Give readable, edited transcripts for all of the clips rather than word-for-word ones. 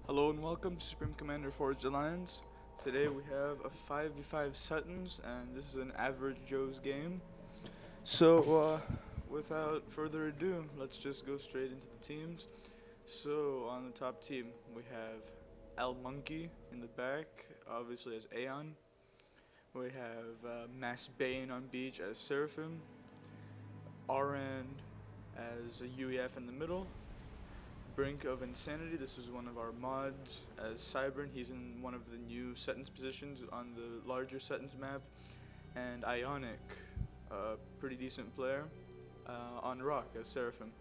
Hello and welcome to Supreme Commander Forged Alliance. Today we have a 5v5 Setons, and this is an average Joe's game. So, without further ado, let's just go straight into the teams. So, on the top team, we have El Monkey in the back, obviously as Aeon. We have Mass Bane on beach as Seraphim. Arand as a UEF in the middle. Brink of Insanity, this is one of our mods as Cybern. He's in one of the new Setons positions on the larger Setons map. And Ionic, a pretty decent player, on Rock as Seraphim.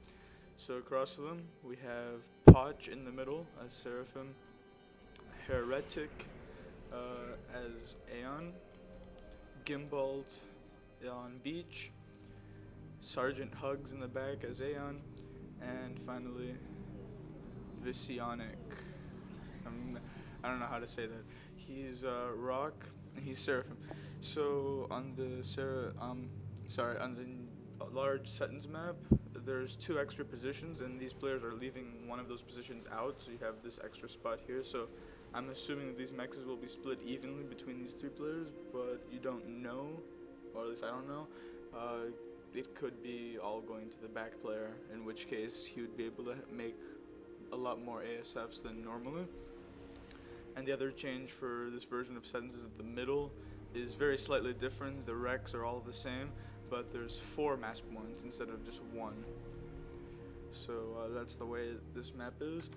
So across them we have Poch in the middle as Seraphim, Heretic as Aeon, Gimbalt on Beach, Sergeant Hugs in the back as Aeon, and finally Visionic. I don't know how to say that. He's Rock and he's Seraphim. So on the on the large Setons map, there's 2 extra positions, and these players are leaving one of those positions out, so you have this extra spot here. So I'm assuming that these mexes will be split evenly between these 3 players, but you don't know, or at least I don't know. It could be all going to the back player, in which case he would be able to make a lot more ASFs than normally. And the other change for this version of Setons is that the middle is very slightly different. The wrecks are all the same, but there's 4 mass points instead of just 1. So that's the way this map is.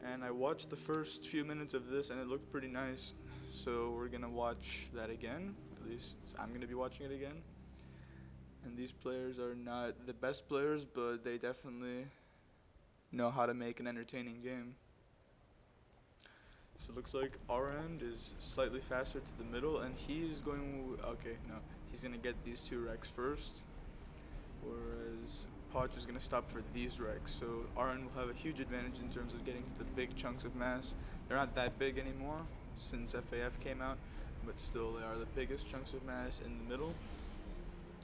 And I watched the first few minutes of this and it looked pretty nice, so we're gonna watch that again. At least I'm gonna be watching it again. And these players are not the best players, but they definitely know how to make an entertaining game. So it looks like Arand is slightly faster to the middle, and he's going, he's gonna get these 2 wrecks first, whereas Poch is gonna stop for these wrecks. So Arand will have a huge advantage in terms of getting to the big chunks of mass. They're not that big anymore since FAF came out, but still they are the biggest chunks of mass in the middle.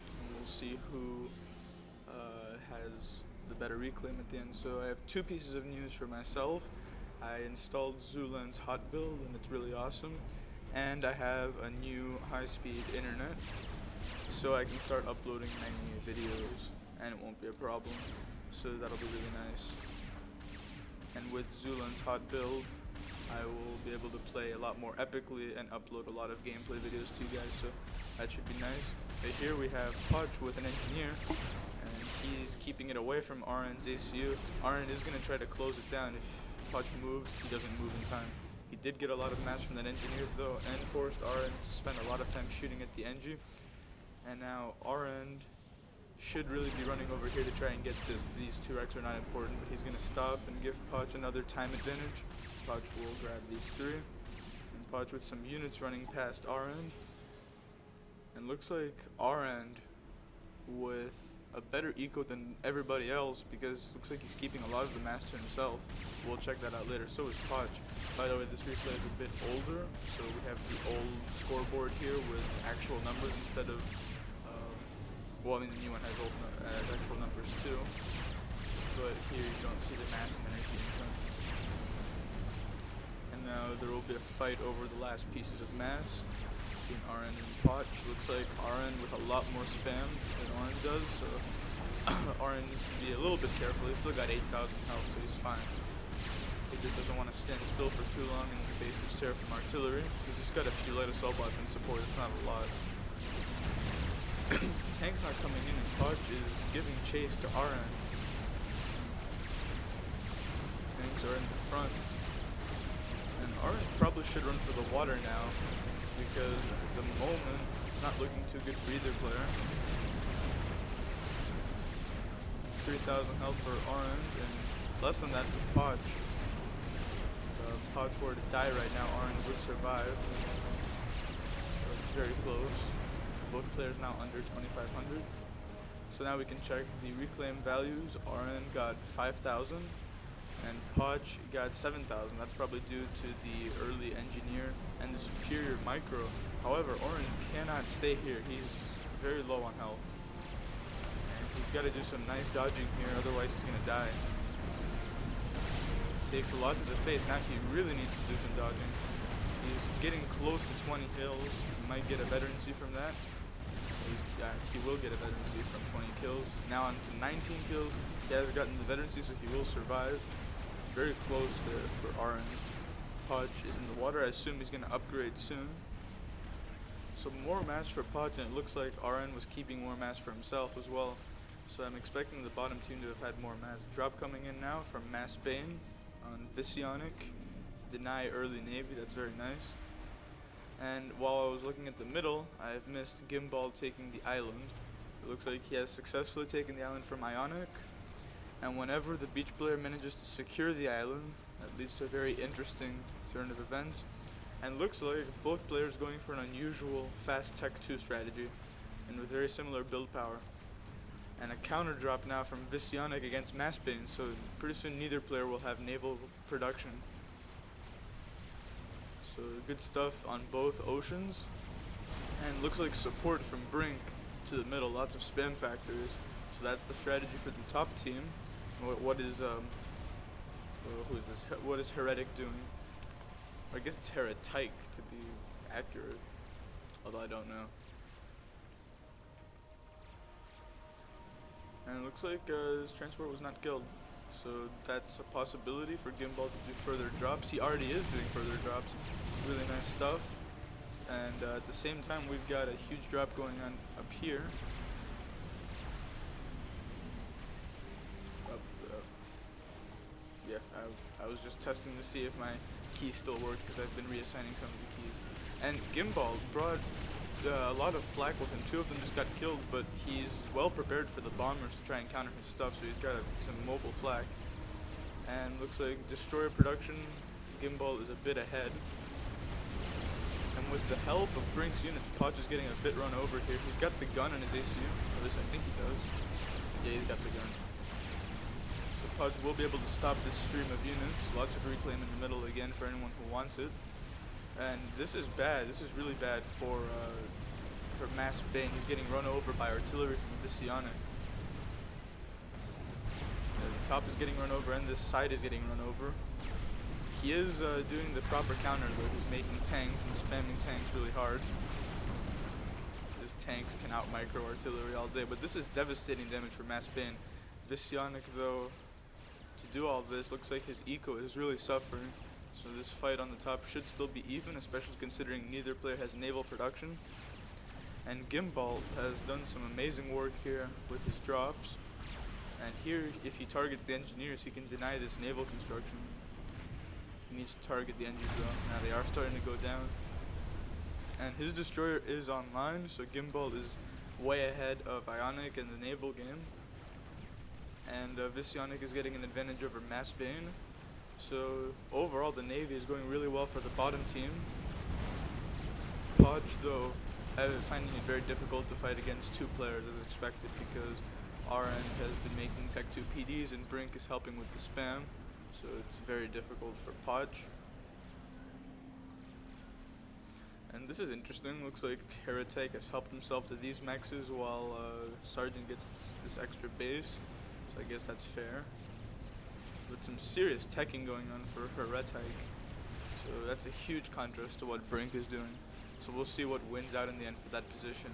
And we'll see who has the better reclaim at the end. So I have 2 pieces of news for myself. I installed Zulan's hot build and it's really awesome, and I have a new high-speed internet, so I can start uploading many videos and it won't be a problem, so that'll be really nice. And with Zulan's hot build I will be able to play a lot more epically and upload a lot of gameplay videos to you guys, so that should be nice. Right here we have Poch with an engineer, and he's keeping it away from Arand's ACU. Arand is going to try to close it down. If Poch moves, he doesn't move in time. He did get a lot of mass from that engineer though, and forced Arand to spend a lot of time shooting at the NG. And now Arand should really be running over here to try and get this. These 2 wrecks are not important, but he's going to stop and give Poch another time advantage. Poch will grab these 3, and Poch with some units running past Arand. And looks like Arand with a better eco than everybody else, because it looks like he's keeping a lot of the mass to himself. We'll check that out later. So is Poch. By the way, this replay is a bit older, so we have the old scoreboard here with actual numbers instead of, well, I mean the new one has actual numbers too, but here you don't see the mass and energy income. And now there will be a fight over the last pieces of mass between Arand and Poch. Looks like Arand with a lot more spam than Arand does, so Arand needs to be a little bit careful. He's still got 8,000 health, so he's fine. He just doesn't want to stand still for too long in the face of Seraphim artillery. He's just got a few light assault bots in support, it's not a lot. Tank's not coming in, and Poch is giving chase to Arand. Tanks are in the front. And Arand probably should run for the water now, because at the moment it's not looking too good for either player. 3,000 health for Arand and less than that for Poch. If Poch were to die right now, Arand would survive. So it's very close. Both players now under 2,500. So now we can check the reclaim values. Arand got 5,000. And Poch got 7,000. That's probably due to the early engineer and the superior micro. However, Arand cannot stay here. He's very low on health. And he's got to do some nice dodging here, otherwise he's going to die. Takes a lot to the face. Now he really needs to do some dodging. He's getting close to 20 kills. He might get a veterancy from that. He will get a veterancy from 20 kills. Now on to 19 kills. He has gotten the veterancy, so he will survive. Very close there for RN. Podge is in the water. I assume he's going to upgrade soon. So more mass for Podge, and it looks like RN was keeping more mass for himself as well. So I'm expecting the bottom team to have had more mass. Drop coming in now from Mass Bane on Visionic. Deny early Navy, that's very nice. And while I was looking at the middle, I have missed Gimbal taking the island. It looks like he has successfully taken the island from Ionic. And whenever the beach player manages to secure the island, that leads to a very interesting turn of events. And looks like both players going for an unusual fast Tech 2 strategy, and with very similar build power. And a counter drop now from Visionic against Massbane, so pretty soon neither player will have naval production. So good stuff on both oceans. And looks like support from Brink to the middle, lots of spam factors. So that's the strategy for the top team. What is who is this? What is Heretic doing? I guess it's Heretic to be accurate, although I don't know. And it looks like his transport was not killed, so that's a possibility for Gimbal to do further drops. He already is doing further drops. This is really nice stuff. And at the same time, we've got a huge drop going on up here. Yeah, I was just testing to see if my keys still worked, because I've been reassigning some of the keys. And Gimbal brought a lot of flack with him. 2 of them just got killed, but he's well prepared for the bombers to try and counter his stuff, so he's got some mobile flak. And looks like destroyer production, Gimbal is a bit ahead. And with the help of Brink's units, Podge is getting a bit run over here. He's got the gun in his ACU, at least I think he does. Yeah, he's got the gun. So Podge will be able to stop this stream of units. Lots of reclaim in the middle again for anyone who wants it. And this is bad. This is really bad for Mass Bane. He's getting run over by artillery from Visionic. The top is getting run over, and this side is getting run over. He is doing the proper counter though. He's making tanks and spamming tanks really hard. His tanks can out micro artillery all day, but this is devastating damage for Mass Bane. Visionic though, to do all this, looks like his eco is really suffering. So this fight on the top should still be even, especially considering neither player has naval production. And Gimbal has done some amazing work here with his drops. And here, if he targets the engineers, he can deny this naval construction. He needs to target the engines though. Now they are starting to go down. And his destroyer is online, so Gimbal is way ahead of Ionic in the naval game. And Visionic is getting an advantage over Mass Bane. So overall the Navy is going really well for the bottom team. Podge though, finding it very difficult to fight against 2 players as expected, because RN has been making Tech 2 PDs and Brink is helping with the spam. So it's very difficult for Podge. And this is interesting. Looks like Heretic has helped himself to these mexes while Sergeant gets this extra base. So I guess that's fair. With some serious teching going on for Heretic. So that's a huge contrast to what Brink is doing. So we'll see what wins out in the end for that position,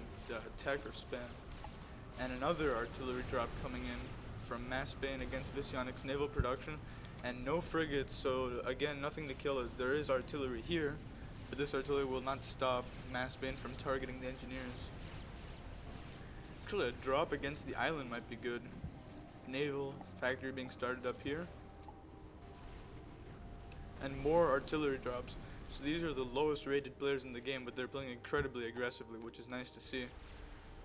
tech or spam. And another artillery drop coming in from Mass Bane against Visionic's naval production. And no frigates, so again, nothing to kill it. There is artillery here, but this artillery will not stop Mass Bane from targeting the engineers. Actually, a drop against the island might be good. Naval factory being started up here. And more artillery drops. So these are the lowest rated players in the game, but they're playing incredibly aggressively, which is nice to see.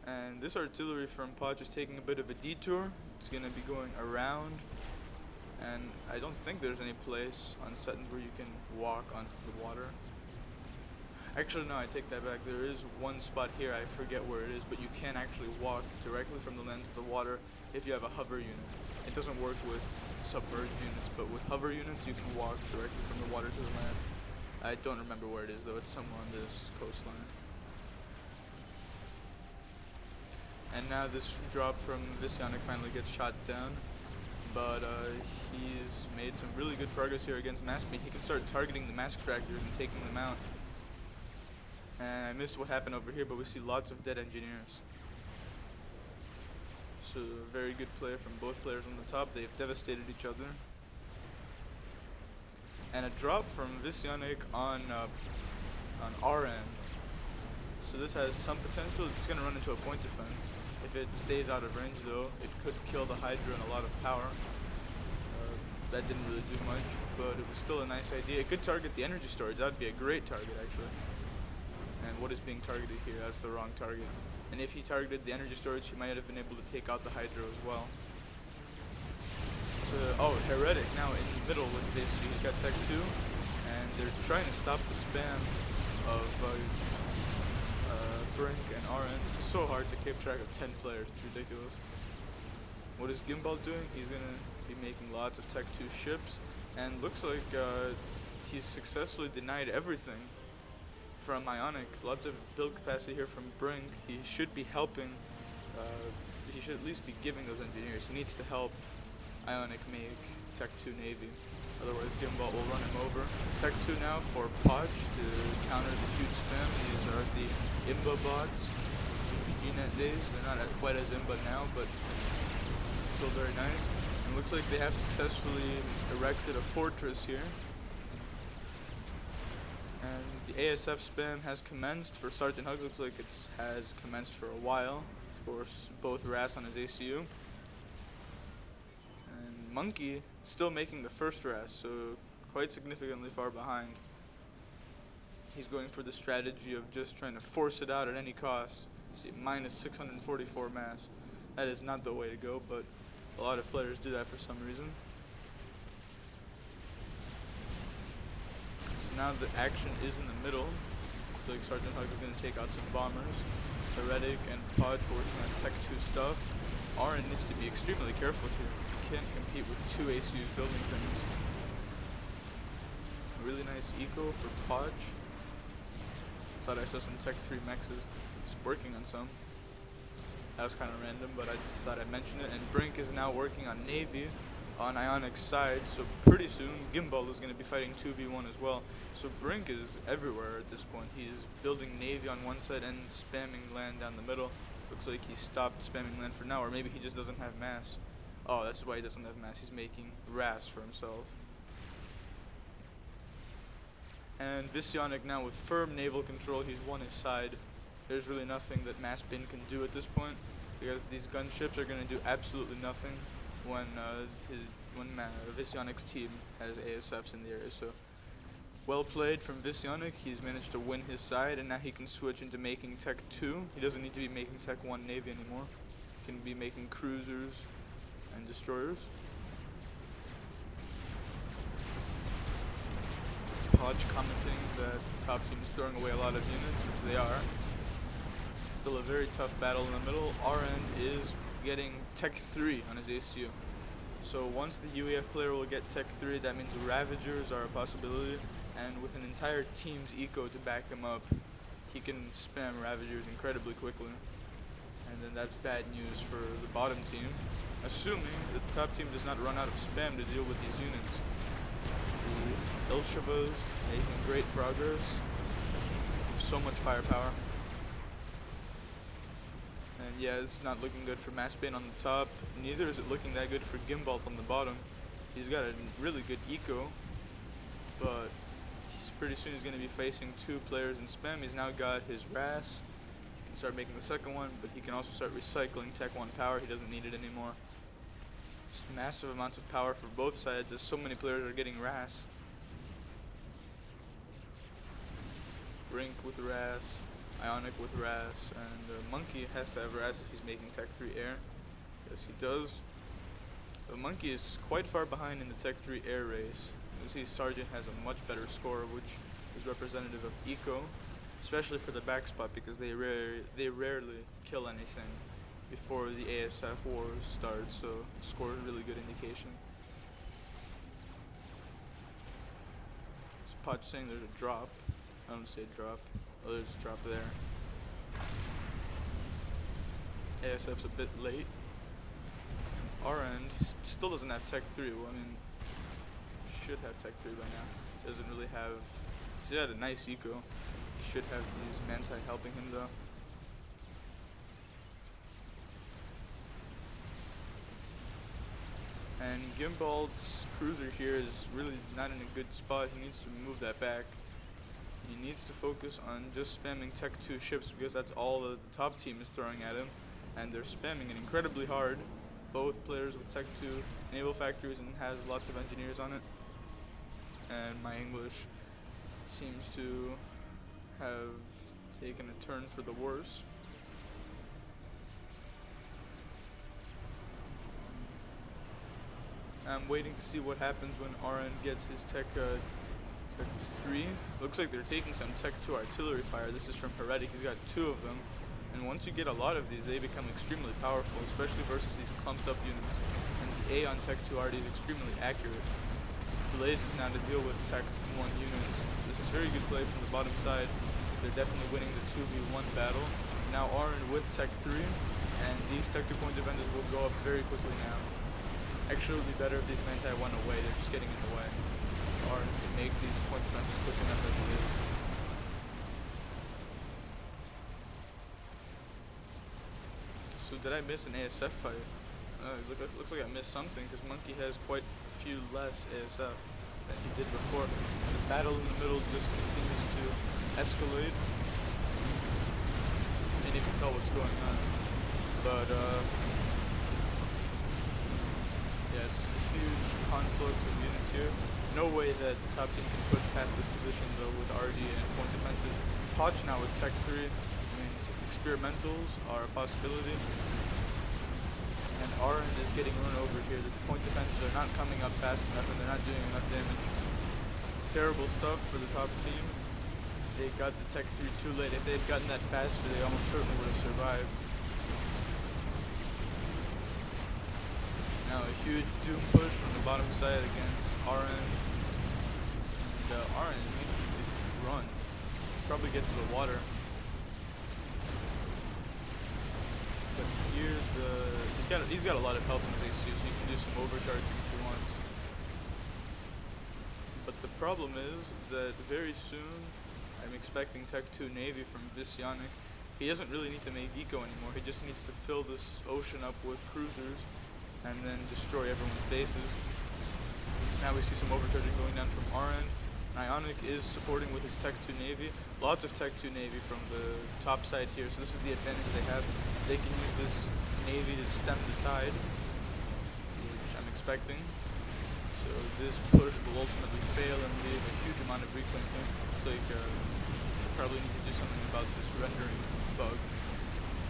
And this artillery from Podge is taking a bit of a detour. It's going to be going around. And I don't think there's any place on Seton where you can walk onto the water. Actually, no, I take that back. There is one spot here, I forget where it is, but you can actually walk directly from the land to the water if you have a hover unit. It doesn't work with submerged units, but with hover units you can walk directly from the water to the land. I don't remember where it is though, it's somewhere on this coastline. And now this drop from Visionic finally gets shot down. but he's made some really good progress here against Massbean. He can start targeting the mask tractors and taking them out. And I missed what happened over here, but we see lots of dead engineers. So a very good play from both players on the top. They've devastated each other. And a drop from Visionik on our end. So this has some potential. It's going to run into a point defense. If it stays out of range though, it could kill the Hydra and a lot of power. That didn't really do much, but it was still a nice idea. It could target the energy storage. That would be a great target actually. And what is being targeted here? That's the wrong target. And if he targeted the energy storage, he might have been able to take out the Hydra as well. So, oh, Heretic now in the middle with this. He's got Tech 2, and they're trying to stop the spam of Brink and RN. This is so hard to keep track of 10 players. It's ridiculous. What is Gimbal doing? He's going to be making lots of Tech 2 ships, and looks like he's successfully denied everything from Ionic. Lots of build capacity here from Brink. He should be helping, he should at least be giving those engineers. He needs to help Ionic make Tech 2 Navy. Otherwise Gimbal will run him over. Tech 2 now for Podge to counter the huge spam. These are the Imba bots. GNet days. They're not quite as Imba now, but still very nice. And looks like they have successfully erected a fortress here. And the ASF spam has commenced for Sergeant Hugs. Looks like it has commenced for a while. Of course, both RAS on his ACU. And Monkey still making the first RAS, so quite significantly far behind. He's going for the strategy of just trying to force it out at any cost. See, minus 644 mass. That is not the way to go, but a lot of players do that for some reason. So now the action is in the middle. So like Sergeant Hug is going to take out some bombers. Heretic and Podge working on Tech 2 stuff. Aaron needs to be extremely careful here. He can't compete with two ACUs building things. A really nice eco for Podge. Thought I saw some Tech 3 mexes. He's working on some. That was kind of random, but I just thought I'd mention it. And Brink is now working on Navy on Ionic's side, so pretty soon Gimbal is going to be fighting 2v1 as well. So Brink is everywhere at this point. He's building Navy on one side and spamming land down the middle. Looks like he stopped spamming land for now, or maybe he just doesn't have mass. Oh, that's why he doesn't have mass. He's making RAS for himself. And Visionik now with firm naval control. He's won his side. There's really nothing that Massbin can do at this point, because these gunships are going to do absolutely nothing when Visionik's team has ASFs in the area. So well played from Visionik. He's managed to win his side, and now he can switch into making Tech 2. He doesn't need to be making Tech 1 Navy anymore. He can be making cruisers and destroyers. Podge commenting that top team is throwing away a lot of units, which they are. Still a very tough battle in the middle. Our end is getting Tech 3 on his ACU. So once the UEF player will get Tech 3, that means Ravagers are a possibility, and with an entire team's eco to back him up, he can spam Ravagers incredibly quickly. And then that's bad news for the bottom team, assuming that the top team does not run out of spam to deal with these units. The Ilshavas making great progress with so much firepower. And yeah, it's not looking good for Massbin on the top. Neither is it looking that good for Gimbalt on the bottom. He's got a really good eco, but pretty soon he's going to be facing two players in spam. He's now got his RAS. He can start making the second one, but he can also start recycling Tech 1 power. He doesn't need it anymore. Just massive amounts of power for both sides, as so many players are getting RAS. Brink with RAS. Ionic with RAS, and Monkey has to have RAS if he's making Tech 3 Air. Yes, he does. But Monkey is quite far behind in the Tech 3 Air race. You see Sergeant has a much better score, which is representative of eco, especially for the back spot, because they rarely kill anything before the ASF wars start, so score is a really good indication. Is Podge saying there's a drop? I don't see a drop. Oh, there's a drop there. ASF's a bit late. our end, still doesn't have Tech 3. Well, I mean, should have Tech 3 by now. Doesn't really have. He's got a nice eco. He should have these Manti helping him though. And Gimbald's cruiser here is really not in a good spot. He needs to move that back. He needs to focus on just spamming Tech 2 ships because that's all the top team is throwing at him. And they're spamming it incredibly hard. Both players with Tech 2 naval factories and has lots of engineers on it. And my English seems to have taken a turn for the worse. I'm waiting to see what happens when RN gets his Tech 3. Looks like they're taking some Tech 2 artillery fire. This is from Heretic. He's got 2 of them. And once you get a lot of these, they become extremely powerful, especially versus these clumped up units. And the A on Tech 2 RD is extremely accurate. Blaze is now to deal with Tech 1 units. This is very good play from the bottom side. They're definitely winning the 2v1 battle. Now RN with Tech 3, and these Tech 2 point defenders will go up very quickly now. Actually, it would be better if these Manti went away. They're just getting in the way. RN can make these point defenders quick enough as it is. So did I miss an ASF fight? Looks like I missed something because Monkey has quite a few less ASF than he did before. And the battle in the middle just continues to escalate. Can't even tell what's going on. But yeah, it's a huge conflict of units here. No way that the top team can push past this position though with RD and point defenses. Podge now with Tech 3 means experimentals are a possibility. And RN is getting run over here. The point defenses are not coming up fast enough and they're not doing enough damage. Terrible stuff for the top team. They got the Tech 3 too late. If they had gotten that faster, they almost certainly would have survived. Now a huge doom push from the bottom side against RN. And RN needs to run. Probably get to the water. But here he's got a lot of health in his AC, so he can do some overcharging if he wants. But the problem is that very soon I'm expecting Tech 2 Navy from Visionic. He doesn't really need to make eco anymore. He just needs to fill this ocean up with cruisers and then destroy everyone's bases. Now we see some overcharging going down from RN. Ionic is supporting with his Tech 2 Navy. Lots of Tech 2 Navy from the top side here, so this is the advantage they have. They can use this Navy to stem the tide, which I'm expecting. So this push will ultimately fail and leave a huge amount of reclaim here. So you probably need to do something about this rendering bug.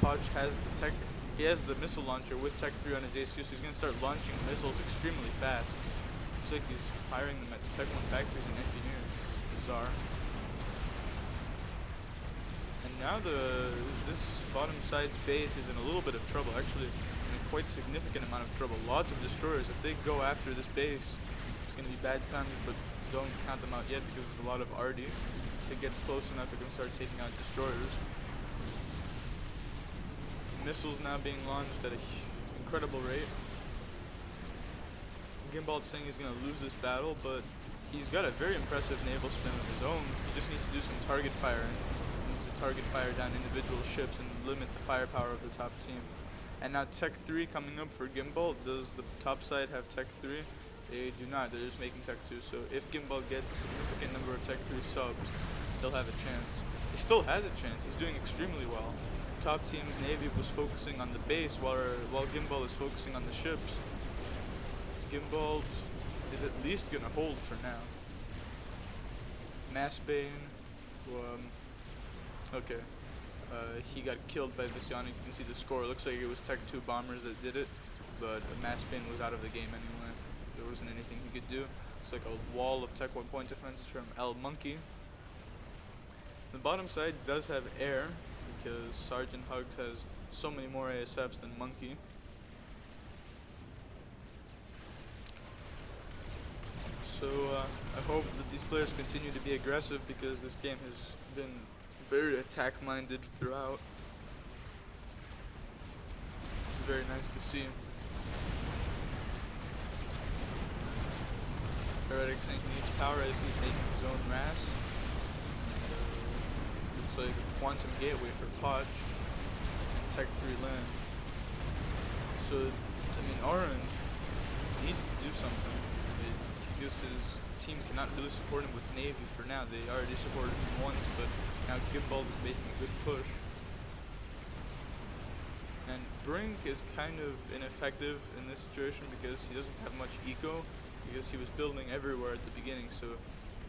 Podge has the Tech. He has the missile launcher with Tech 3 on his ACU, so he's going to start launching missiles extremely fast. Looks like he's firing them at the Tech 1 factories and engineers. Bizarre. And now this bottom side's base is in a little bit of trouble, actually in a quite significant amount of trouble. Lots of destroyers. If they go after this base, it's going to be bad times, but don't count them out yet because there's a lot of RD. If it gets close enough, it can start taking out destroyers. Missiles now being launched at an incredible rate. Gimbald's saying he's going to lose this battle, but he's got a very impressive naval spin of his own. He just needs to do some target fire. He needs to target fire down individual ships and limit the firepower of the top team. And now Tech 3 coming up for Gimbald. Does the top side have Tech 3? They do not. They're just making Tech 2. So if Gimbald gets a significant number of Tech 3 subs, they'll have a chance. He still has a chance. He's doing extremely well. Top team's Navy was focusing on the base while Gimbald is focusing on the ships. Gimbald is at least going to hold for now. Massbane, he got killed by Visionic. You can see the score. It looks like it was Tech 2 bombers that did it, but Massbane was out of the game anyway. There wasn't anything he could do. It's like a wall of Tech 1 point defenses from L Monkey. The bottom side does have air, because Sergeant Hugs has so many more ASFs than Monkey. So I hope that these players continue to be aggressive because this game has been very attack-minded throughout. It's very nice to see. Heretic saying he needs power as he's making his own mass. Looks like a quantum gateway for Podge and Tech 3 land. So, I mean, Orange needs to do something. Because his team cannot really support him with Navy for now. They already supported him once, but now Gimbal is making a good push. And Brink is kind of ineffective in this situation because he doesn't have much eco, because he was building everywhere at the beginning, so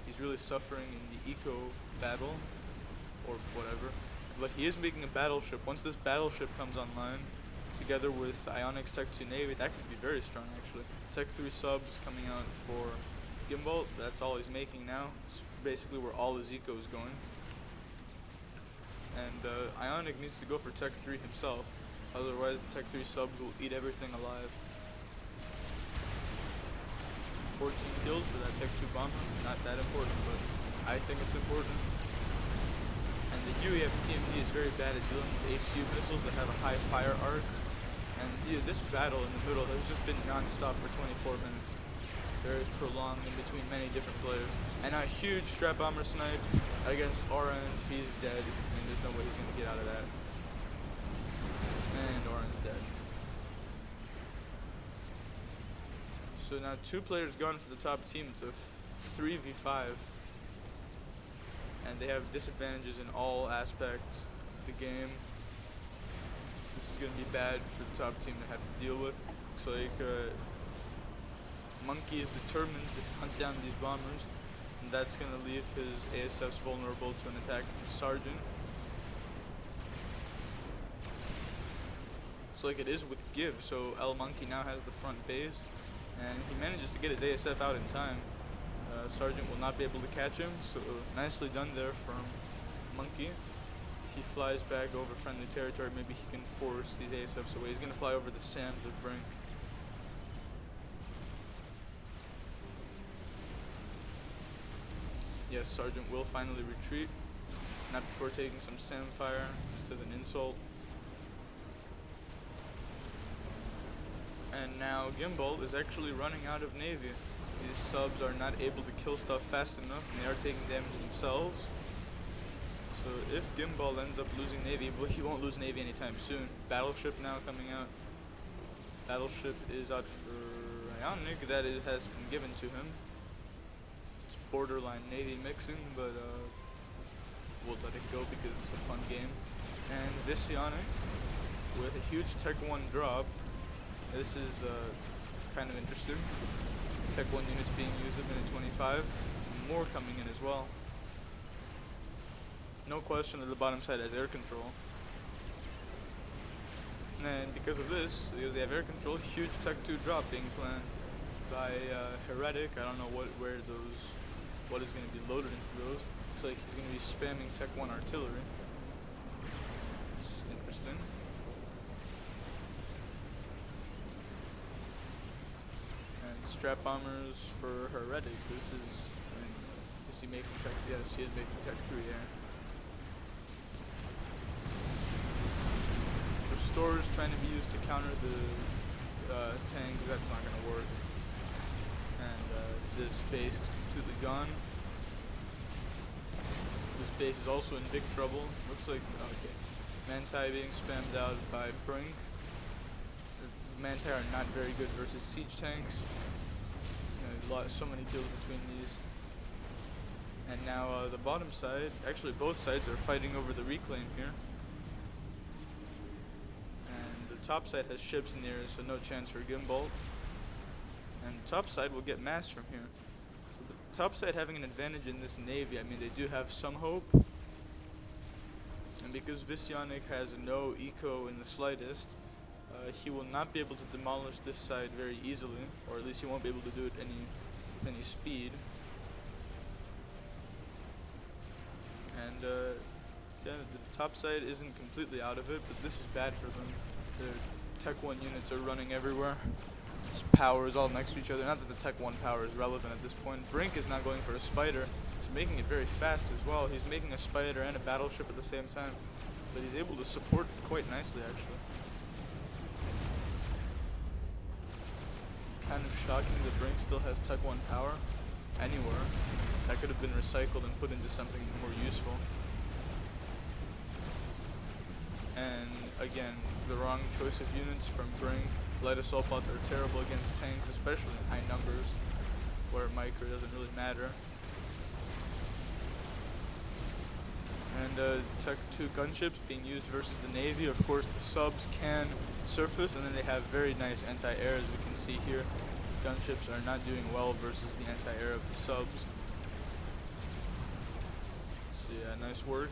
he's really suffering in the eco battle, or whatever. But he is making a battleship. Once this battleship comes online, together with Ionic's Tech 2 Navy, that could be very strong actually. Tech 3 subs coming out for Gimbal, that's all he's making now. It's basically where all his eco is going. And Ionic needs to go for Tech 3 himself, otherwise the Tech 3 subs will eat everything alive. 14 kills for that Tech 2 bomber, not that important, but I think it's important. And the UEF TMD is very bad at dealing with ACU missiles that have a high fire arc. And this battle in the middle has just been non-stop for 24 minutes. Very prolonged in between many different players. And a huge strap bomber snipe against Orange. He's dead, and there's no way he's going to get out of that. And Orange dead. So now 2 players gone for the top team. It's a 3v5. And they have disadvantages in all aspects of the game. This is going to be bad for the top team to have to deal with. Looks like Monkey is determined to hunt down these bombers, and that's going to leave his ASFs vulnerable to an attack from Sergeant. So like it is with Give, so L Monkey now has the front base, and he manages to get his ASF out in time. Sergeant will not be able to catch him, so nicely done there from Monkey. If he flies back over friendly territory, maybe he can force these ASFs away. He's going to fly over the SAMs with Brink. Yes, Sergeant will finally retreat. Not before taking some SAM fire, just as an insult. And now Gimbal is actually running out of Navy. These subs are not able to kill stuff fast enough, and they are taking damage themselves. So if Gimbal ends up losing Navy, well, he won't lose Navy anytime soon. Battleship now coming out. Battleship is out for Ionic, that is has been given to him. It's borderline Navy mixing, but we'll let it go because it's a fun game. And Visionic with a huge Tech 1 drop. This is kind of interesting. Tech 1 units being used in minute 25. More coming in as well. No question that the bottom side has air control. And then because of this, because they have air control, huge Tech 2 drop being planned by Heretic. I don't know what is going to be loaded into those. Looks like he's going to be spamming Tech 1 artillery. It's interesting. And strap bombers for Heretic. This is, I mean, is he making Tech? Yes, he is making Tech 3 there. Restores trying to be used to counter the tank. That's not going to work. And this base is completely gone. This base is also in big trouble. Looks like, okay, Manti being spammed out by Brink. The Manti are not very good versus siege tanks. So many kills between these. And now the bottom side, actually both sides are fighting over the reclaim here. And the top side has ships in the area, so no chance for Gimbal. And the top side will get mass from here. So the top side having an advantage in this navy, I mean, they do have some hope. And because Visionic has no eco in the slightest, he will not be able to demolish this side very easily, or at least he won't be able to do it with any speed. And yeah, the top side isn't completely out of it, but this is bad for them. Their Tech 1 units are running everywhere. This power is all next to each other. Not that the Tech 1 power is relevant at this point. Brink is now going for a spider. He's making it very fast as well. He's making a spider and a battleship at the same time, but he's able to support it quite nicely actually. Kind of shocking that Brink still has Tech 1 power. anywhere. That could have been recycled and put into something more useful. And again, the wrong choice of units from Brink. Light assault bots are terrible against tanks, especially in high numbers, where micro doesn't really matter. And Tech 2 gunships being used versus the Navy. Of course, the subs can surface, and then they have very nice anti-air, as we can see here. Gunships are not doing well versus the anti-air of the subs. So yeah, nice work.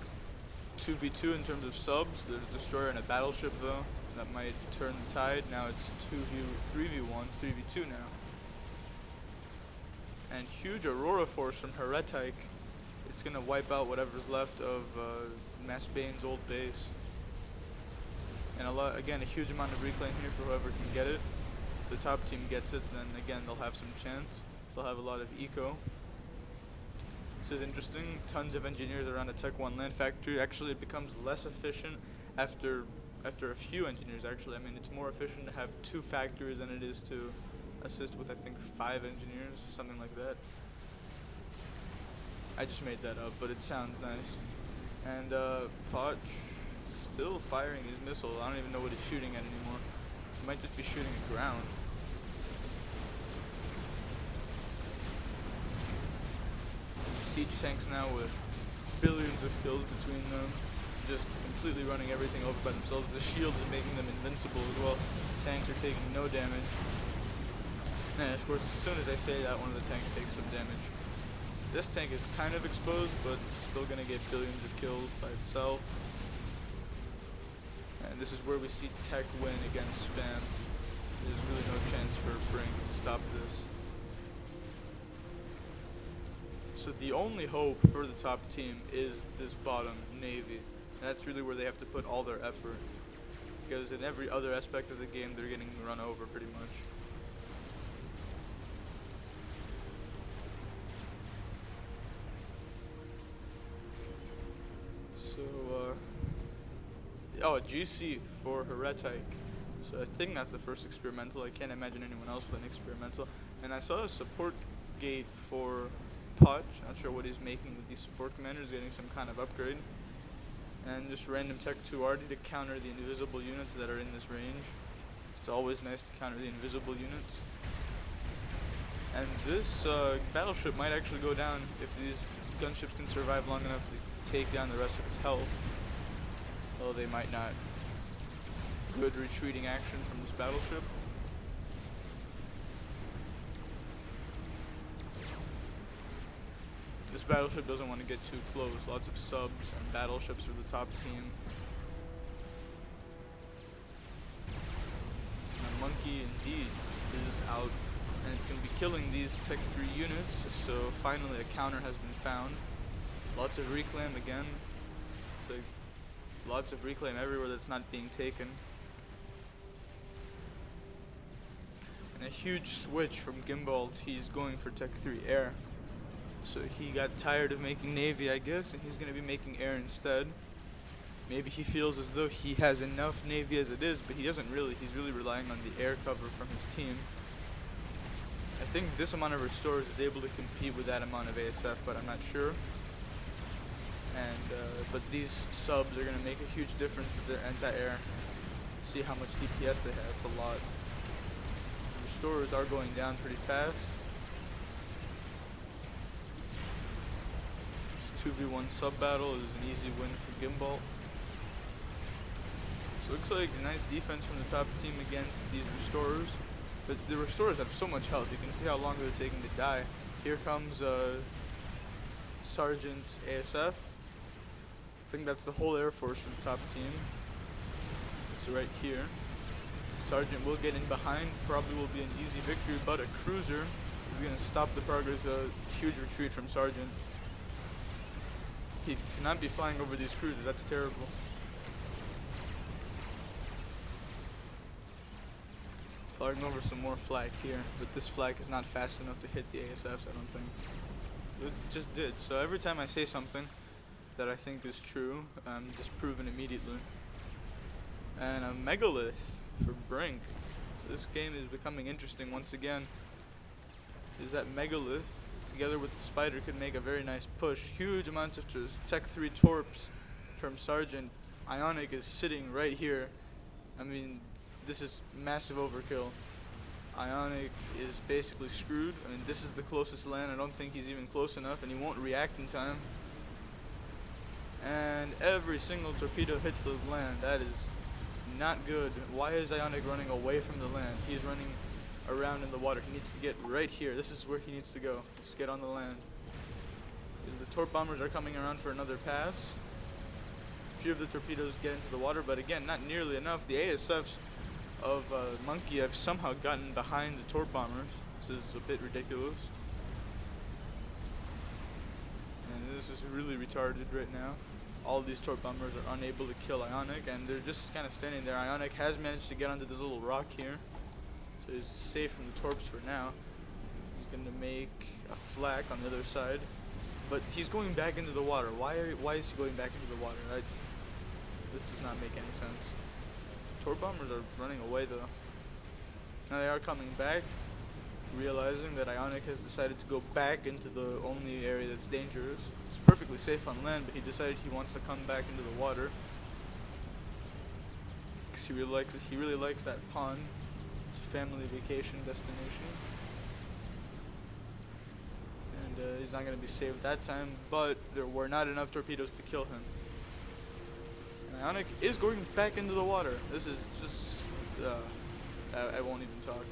2v2 in terms of subs. There's a destroyer and a battleship though. That might turn the tide. Now it's 3v1, 3v2 now. And huge Aurora force from Heretic. It's gonna wipe out whatever's left of Mass Bane's old base. And again, a huge amount of reclaim here for whoever can get it. If the top team gets it, then again they'll have some chance. So they'll have a lot of eco. This is interesting. Tons of engineers around a Tech 1 land factory. Actually, it becomes less efficient after a few engineers, actually. I mean, it's more efficient to have 2 factories than it is to assist with, I think, 5 engineers, something like that. I just made that up, but it sounds nice. And Poch still firing his missile. I don't even know what it's shooting at anymore. It might just be shooting at ground. Siege tanks now with billions of kills between them, just completely running everything over by themselves. The shield is making them invincible as well. Tanks are taking no damage. And of course, as soon as I say that, one of the tanks takes some damage. This tank is kind of exposed, but it's still going to get billions of kills by itself. And this is where we see Tech win against Spam. There's really no chance for Brink to stop this. So the only hope for the top team is this bottom, Navy. That's really where they have to put all their effort. Because in every other aspect of the game, they're getting run over pretty much. So, oh, GC for Heretic. So I think that's the first experimental. I can't imagine anyone else playing experimental. And I saw a support gate for Poch. Not sure what he's making with these support commanders, getting some kind of upgrade. And just random Tech 2 Arty to counter the invisible units that are in this range. It's always nice to counter the invisible units. And this battleship might actually go down if these gunships can survive long enough to take down the rest of its health. Though they might not. Good retreating action from this battleship. This battleship doesn't want to get too close. Lots of subs and battleships for the top team. And a monkey indeed is out, and it's going to be killing these Tech 3 units. So finally a counter has been found. Lots of reclaim again. So lots of reclaim everywhere that's not being taken. And a huge switch from Gimbal. He's going for Tech 3 Air. So he got tired of making Navy, I guess, and he's going to be making Air instead. Maybe he feels as though he has enough Navy as it is, but he doesn't really. He's really relying on the air cover from his team. I think this amount of restores is able to compete with that amount of ASF, but I'm not sure. And but these subs are going to make a huge difference with their anti-air. See how much DPS they have. It's a lot. Restorers are going down pretty fast. 2v1 sub battle is an easy win for Gimbal. So it looks like a nice defense from the top team against these restorers. But the restorers have so much health. You can see how long they're taking to die. Here comes Sergeant's ASF. I think that's the whole Air Force from the top team. So right here. Sergeant will get in behind. Probably will be an easy victory, but a cruiser is going to stop the progress. A huge retreat from Sergeant. He cannot be flying over these cruisers, that's terrible. Flying over some more flak here, but this flak is not fast enough to hit the ASFs, I don't think. It just did, so every time I say something that I think is true, I'm disproven immediately. And a megalith for Brink. This game is becoming interesting once again. Is that megalith together with the Spider could make a very nice push. Huge amounts of Tech 3 torps from Sergeant. Ionic is sitting right here. I mean, this is massive overkill. Ionic is basically screwed. I mean, this is the closest land. I don't think he's even close enough, and he won't react in time. And every single torpedo hits the land. That is not good. Why is Ionic running away from the land? He's running around in the water. He needs to get right here. This is where he needs to go. Just get on the land. Because the torp bombers are coming around for another pass. A few of the torpedoes get into the water, but again, not nearly enough. The ASFs of Monkey have somehow gotten behind the torp bombers. This is a bit ridiculous. And this is really retarded right now. All these torp bombers are unable to kill Ionic, and they're just kind of standing there. Ionic has managed to get onto this little rock here, so he's safe from the torps for now. He's going to make a flak on the other side, but he's going back into the water. Why is he going back into the water? This does not make any sense. Torp bombers are running away though. Now they are coming back, realizing that Ionic has decided to go back into the only area that's dangerous. It's perfectly safe on land, but he decided he wants to come back into the water because he really likes it. He really likes that pond. It's a family vacation destination, and he's not going to be saved that time. But there were not enough torpedoes to kill him. And Ionic is going back into the water. This is just I won't even talk.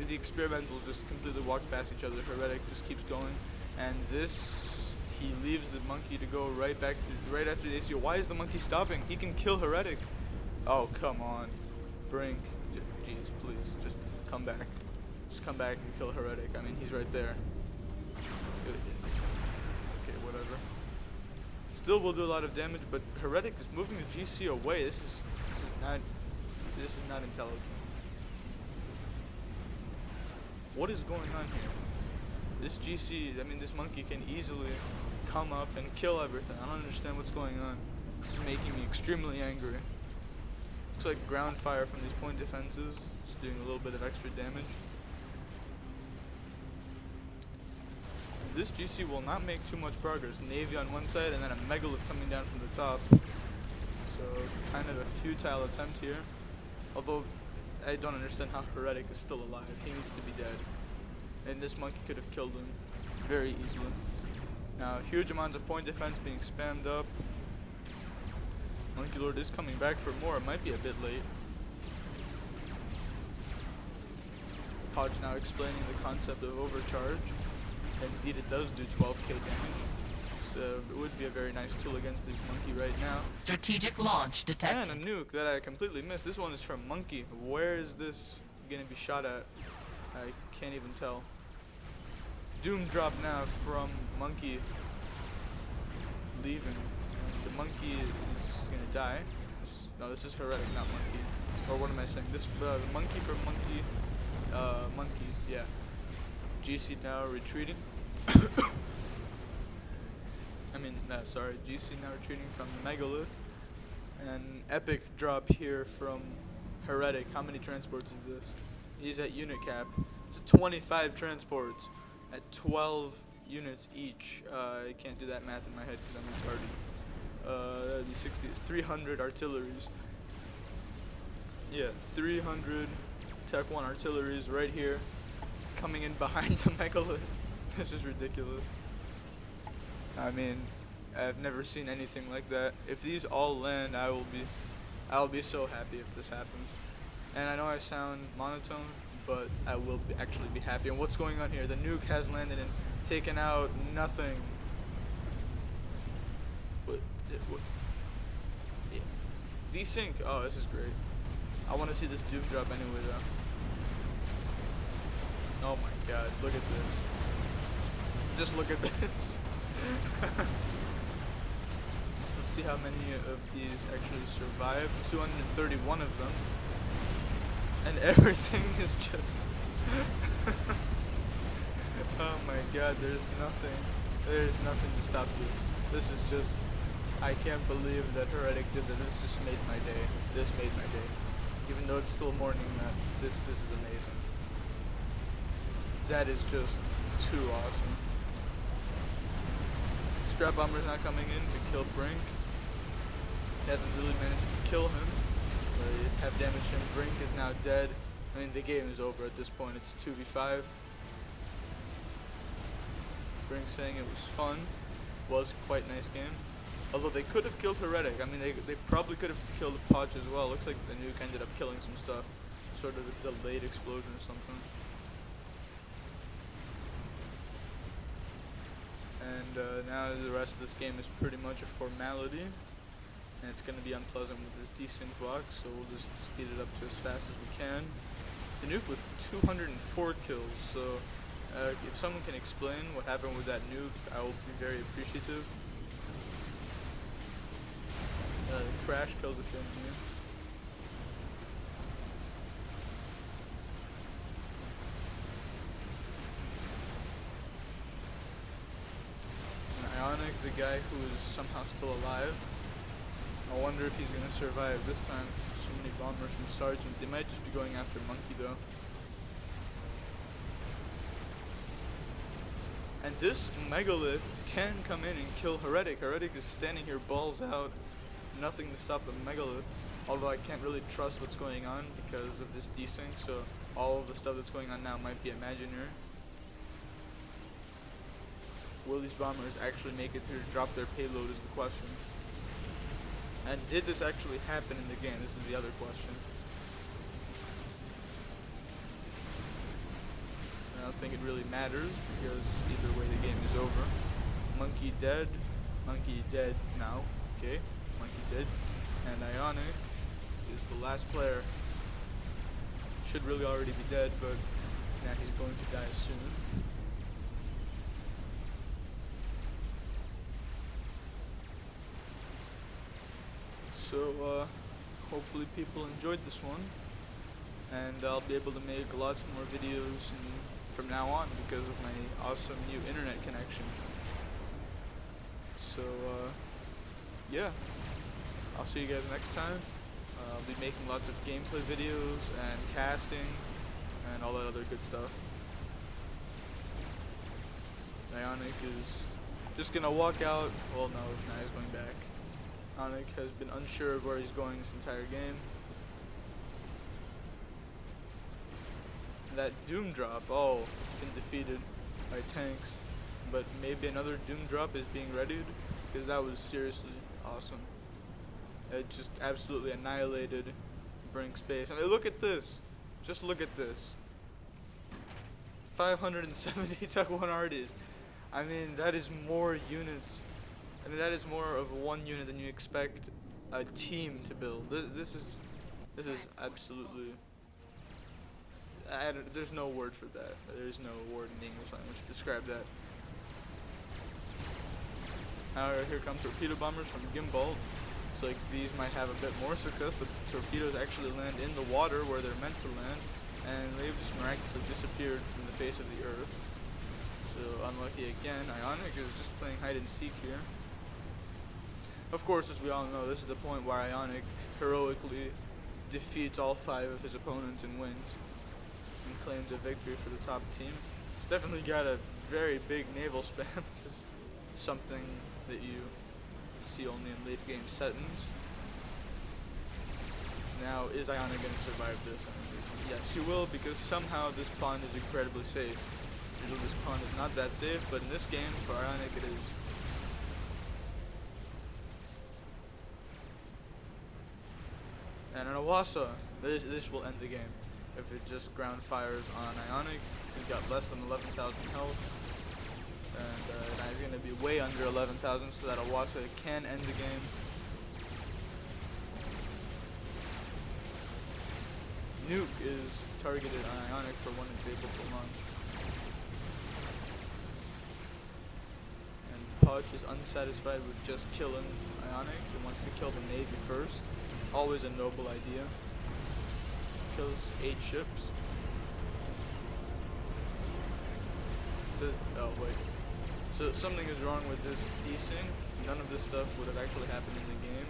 The experimentals just completely walked past each other. Heretic just keeps going, and he leaves the Monkey to go right after the ACO. Why is the Monkey stopping? He can kill Heretic. Oh, come on, Brink. Jeez, please, just come back. Just come back and kill Heretic. I mean, he's right there. Okay, whatever. Still will do a lot of damage, but Heretic is moving the GC away. This is not intelligent. What is going on here? This GC, I mean, this Monkey can easily come up and kill everything. I don't understand what's going on. This is making me extremely angry. Looks like ground fire from these point defenses. Just doing a little bit of extra damage. This GC will not make too much progress. Navy on one side and then a megalith coming down from the top. So kind of a futile attempt here. Although I don't understand how Heretic is still alive. He needs to be dead. And this Monkey could have killed him very easily. Now, huge amounts of point defense being spammed up. Monkey Lord is coming back for more. It might be a bit late. Hodge now explaining the concept of overcharge. Indeed, it does do 12k damage. So it would be a very nice tool against this Monkey right now. Strategic launch detected. And a nuke that I completely missed. This one is from Monkey. Where is this going to be shot at? I can't even tell. Doom drop now from Monkey leaving. And the Monkey is going to die. No, this is Heretic, not Monkey. Or what am I saying? This Monkey from Monkey. Monkey, yeah. GC now retreating. GC now retreating from Megalith. An epic drop here from Heretic. How many transports is this? He's at unit cap. It's 25 transports at 12 units each. I can't do that math in my head because I'm retarded. That'd be 60. 300 artilleries. Yeah, 300 Tech 1 artilleries right here, coming in behind the Megalith. This is ridiculous. I mean, I've never seen anything like that. If these all land, I'll be so happy if this happens. And I know I sound monotone, but I will actually be happy. And what's going on here? The nuke has landed and taken out nothing. What? Yeah. Desync. Oh, this is great. I want to see this Doom drop anyway, though. Oh my god, look at this. Just look at this. Let's see how many of these actually survive. 231 of them. And everything is just... oh my god, there's nothing to stop this. This is just... I can't believe that Heretic did that. This just made my day. This made my day. Even though it's still morning, this is amazing. That is just too awesome. Scrap Bomber's not coming in to kill Brink. Haven't really managed to kill him. They have damaged him. Brink is now dead. I mean, the game is over at this point. It's 2v5. Brink saying it was fun. Was quite a nice game. Although they could have killed Heretic. I mean, they probably could have killed Podge as well. Looks like the nuke ended up killing some stuff. Sort of a delayed explosion or something. And now the rest of this game is pretty much a formality. And it's going to be unpleasant with this desync block, so we'll just speed it up to as fast as we can. The nuke with 204 kills, so if someone can explain what happened with that nuke, I will be very appreciative. Crash kills a few engineers. And Ionic, the guy who is somehow still alive. I wonder if he's gonna survive this time. So many bombers from Sergeant. They might just be going after Monkey though. And this Megalith can come in and kill Heretic. Heretic is standing here balls out. Nothing to stop the Megalith. Although I can't really trust what's going on because of this desync, so all of the stuff that's going on now might be imaginary. Will these bombers actually make it here to drop their payload is the question. And did this actually happen in the game? This is the other question. I don't think it really matters because either way the game is over. Monkey dead now, okay. Monkey dead, and Ionic is the last player. Should really already be dead, but now he's going to die soon. So hopefully people enjoyed this one, and I'll be able to make lots more videos from now on because of my awesome new internet connection. So yeah. I'll see you guys next time. I'll be making lots of gameplay videos and casting and all that other good stuff. Ionic is just gonna walk out. Well, no, now he's going back. Ionic has been unsure of where he's going this entire game. That Doom drop, oh, it's been defeated by tanks. But maybe another Doom drop is being readied because that was seriously awesome. It just absolutely annihilated Brink's base. I mean, look at this. Just look at this. 570 Tech 1 arties. I mean, that is more units. I mean, that is more of one unit than you expect a team to build. This is absolutely. There's no word for that. There's no word in the English language to describe that. Now here come torpedo bombers from Gimbal. So like these might have a bit more success, but torpedoes actually land in the water where they're meant to land, and they've just miraculously disappeared from the face of the earth. So unlucky again. Ionic is just playing hide and seek here. Of course, as we all know, this is the point where Ionic heroically defeats all 5 of his opponents and wins, and claims a victory for the top team. It's definitely got a very big naval spam. This is something that you see only in late game settings. Now, is Ionic going to survive this? I mean, yes, he will, because somehow this pawn is incredibly safe. Usually this pawn is not that safe, but in this game, for Ionic, it is. And an Awasa, this will end the game. If it just ground fires on Ionic, he's got less than 11,000 health. And now he's going to be way under 11,000, so that Awasa can end the game. Nuke is targeted on Ionic for when it's able to launch. And Podge is unsatisfied with just killing Ionic. He wants to kill the Navy first. Always a noble idea. Kills 8 ships. It says, oh wait. So something is wrong with this desync. None of this stuff would have actually happened in the game.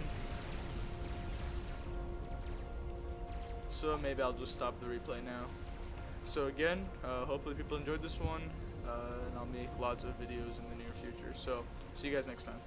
so maybe I'll just stop the replay now. So again, hopefully people enjoyed this one, and I'll make lots of videos in the near future. So see you guys next time.